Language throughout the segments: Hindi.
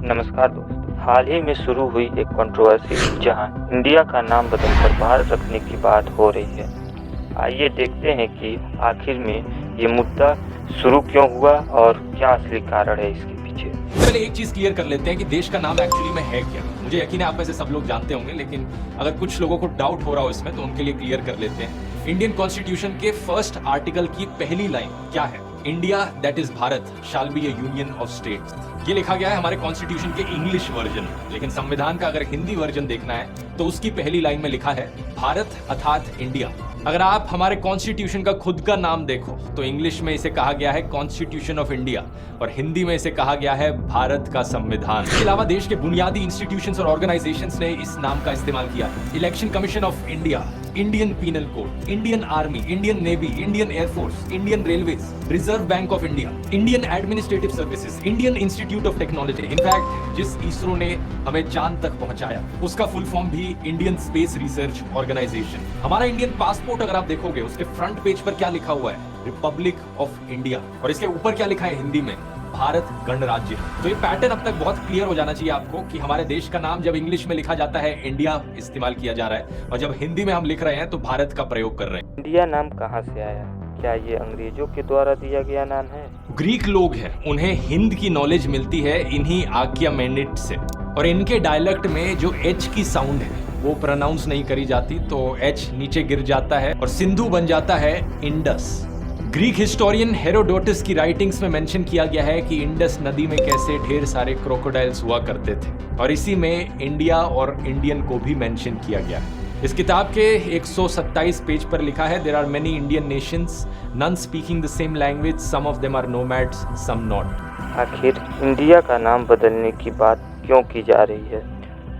नमस्कार दोस्तों। हाल ही में शुरू हुई एक कंट्रोवर्सी जहां इंडिया का नाम बदलकर भारत रखने की बात हो रही है। आइए देखते हैं कि आखिर में ये मुद्दा शुरू क्यों हुआ और क्या असली कारण है इसके पीछे। पहले एक चीज क्लियर कर लेते हैं कि देश का नाम एक्चुअली में है क्या। मुझे यकीन है आप में से सब लोग जानते होंगे, लेकिन अगर कुछ लोगों को डाउट हो रहा हो इसमें तो उनके लिए क्लियर कर लेते हैं। इंडियन कॉन्स्टिट्यूशन के फर्स्ट आर्टिकल की पहली लाइन क्या है? India that is Bharat shall be A union of states. ये लिखा गया है हमारे कॉन्स्टिट्यूशन के इंग्लिश वर्जन में, लेकिन संविधान का अगर हिंदी वर्जन देखना है तो उसकी पहली लाइन में लिखा है भारत अर्थात इंडिया। अगर आप हमारे कॉन्स्टिट्यूशन का खुद का नाम देखो तो इंग्लिश में इसे कहा गया है कॉन्स्टिट्यूशन ऑफ इंडिया और हिंदी में इसे कहा गया है भारत का संविधान। इसके अलावा देश के बुनियादी इंस्टीट्यूशंस और ऑर्गेनाइजेशंस ने इस नाम का इस्तेमाल किया है। Election Commission of India, Indian Penal Code, Indian Army, Indian Navy, Indian Air Force, Indian Railways, Reserve Bank of India, Indian Administrative Services, Indian Institute of Technology. In fact जिस इसरो ने हमें चांद तक पहुंचाया उसका फुल फॉर्म भी इंडियन स्पेस रिसर्च ऑर्गेनाइजेशन। हमारा इंडियन पासपोर्ट अगर आप देखोगे उसके फ्रंट पेज पर क्या लिखा हुआ है? Republic of India. और इसके ऊपर क्या लिखा है हिंदी में? भारत गणराज्य। तो ये पैटर्न अब तक बहुत क्लियर हो जाना चाहिए आपको कि हमारे देश का नाम जब इंग्लिश में लिखा जाता है इंडिया इस्तेमाल किया जा रहा है और जब हिंदी में हम लिख रहे हैं तो भारत का प्रयोग कर रहे हैं। इंडिया नाम कहाँ से आया? क्या ये अंग्रेजों के द्वारा दिया गया नाम है? ग्रीक लोग हैं, उन्हें हिंद की नॉलेज मिलती है इन्हीं आक्यामेनिड से, और इनके डायलेक्ट में जो एच की साउंड है वो प्रोनाउंस नहीं करी जाती तो एच नीचे गिर जाता है और सिंधु बन जाता है इंडस। ग्रीक हिस्टोरियन हेरोडोटस की राइटिंग्स में मेंशन किया गया है कि इंडस नदी में कैसे ढेर सारे क्रोकोडाइल्स हुआ करते थे और इसी में इंडिया और इंडियन को भी मेंशन किया गया है। इस किताब के 127 पेज पर लिखा है there are many Indian nations, none speaking the same language, some of them are nomads, some not. आखिर इंडिया का नाम बदलने की बात क्यों की जा रही है,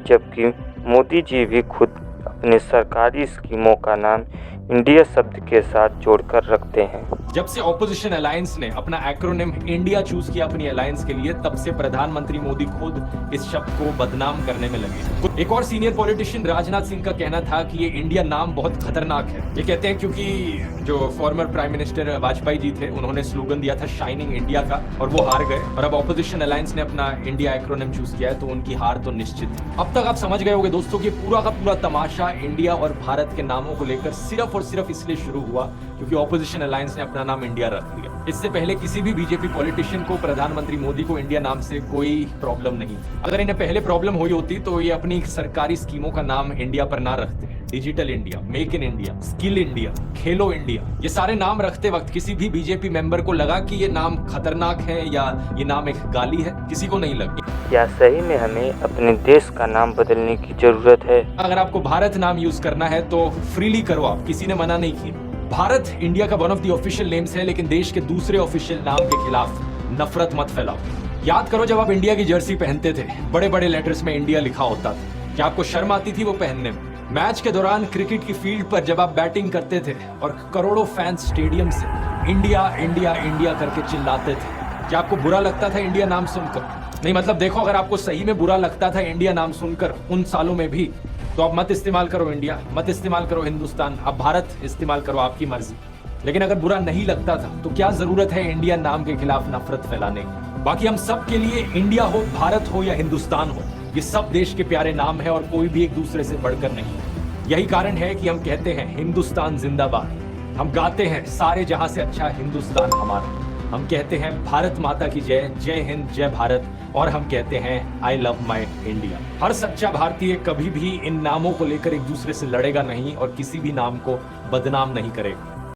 जबकि मोदी जी भी खुद अपने सरकारी स्कीमों का नाम इंडिया शब्द के साथ जोड़कर रखते हैं। जब से ऑपोजिशन अलायंस ने अपना एक्रोनिम इंडिया चूज किया अपनी अलायंस के लिए, तब से प्रधानमंत्री मोदी खुद इस शब्द को बदनाम करने में लगे। एक और सीनियर पॉलिटिशियन राजनाथ सिंह का कहना था कि ये इंडिया नाम बहुत खतरनाक है। ये कहते हैं क्योंकि जो former prime minister Vajpayee ji थे उन्होंने स्लोगन दिया था शाइनिंग इंडिया का और वो हार गए, और अब ऑपोजिशन अलायंस ने अपना इंडिया एक्रोनिम चूज किया है तो उनकी हार तो निश्चित है। अब तक आप समझ गए होंगे दोस्तों कि पूरा का पूरा तमाशा इंडिया और भारत के नामों को लेकर सिर्फ और सिर्फ इसलिए शुरू हुआ क्योंकि ऑपोजिशन अलायंस ने अपना नाम इंडिया रख दिया। इससे पहले किसी भी बीजेपी पॉलिटिशियन को प्रधानमंत्री मोदी को इंडिया नाम से कोई प्रॉब्लम नहीं। अगर इन्हें पहले प्रॉब्लम हुई होती तो ये अपनी सरकारी स्कीमों का नाम इंडिया पर ना रखते। Digital India, make in India, skill India, Khelo India, ये सारे नाम रखते वक्त किसी भी बीजेपी मेंबर को लगा कि ये नाम खतरनाक है या ये नाम एक गाली है? किसी को नहीं लगी। क्या सही में हमें अपने देश का नाम बदलने की जरूरत है? अगर आपको भारत नाम यूज करना है तो फ्रीली करो, आप किसी ने मना नहीं किया। भारत इंडिया का one of the official names है, लेकिन देश के दूसरे ऑफिशियल नाम के खिलाफ नफरत मत फैलाओ। याद करो जब आप इंडिया की जर्सी पहनते थे, बड़े बड़े लेटर्स में इंडिया लिखा होता था, क्या आपको शर्म आती थी वो पहनने में? मैच के दौरान क्रिकेट की फील्ड पर जब आप बैटिंग करते थे और करोड़ों फैंस स्टेडियम से इंडिया इंडिया इंडिया करके चिल्लाते थे, क्या आपको बुरा लगता था इंडिया नाम सुनकर? नहीं, मतलब देखो, अगर आपको सही में बुरा लगता था इंडिया नाम सुनकर उन सालों में भी, तो आप मत इस्तेमाल करो इंडिया, मत इस्तेमाल करो हिंदुस्तान, अब भारत इस्तेमाल करो, आपकी मर्जी। लेकिन अगर बुरा नहीं लगता था तो क्या जरूरत है इंडिया नाम के खिलाफ नफरत फैलाने की? बाकी हम सब के लिए इंडिया हो, भारत हो या हिंदुस्तान हो, ये सब देश के प्यारे नाम है और कोई भी एक दूसरे से बढ़कर नहीं। यही कारण है कि हम कहते हैं हिंदुस्तान जिंदाबाद, हम गाते हैं सारे जहां से अच्छा हिंदुस्तान हमारा, हम कहते हैं भारत माता की जय, जय हिंद जय भारत, और हम कहते हैं आई लव माई इंडिया। हर सच्चा भारतीय कभी भी इन नामों को लेकर एक दूसरे से लड़ेगा नहीं और किसी भी नाम को बदनाम नहीं करेगा।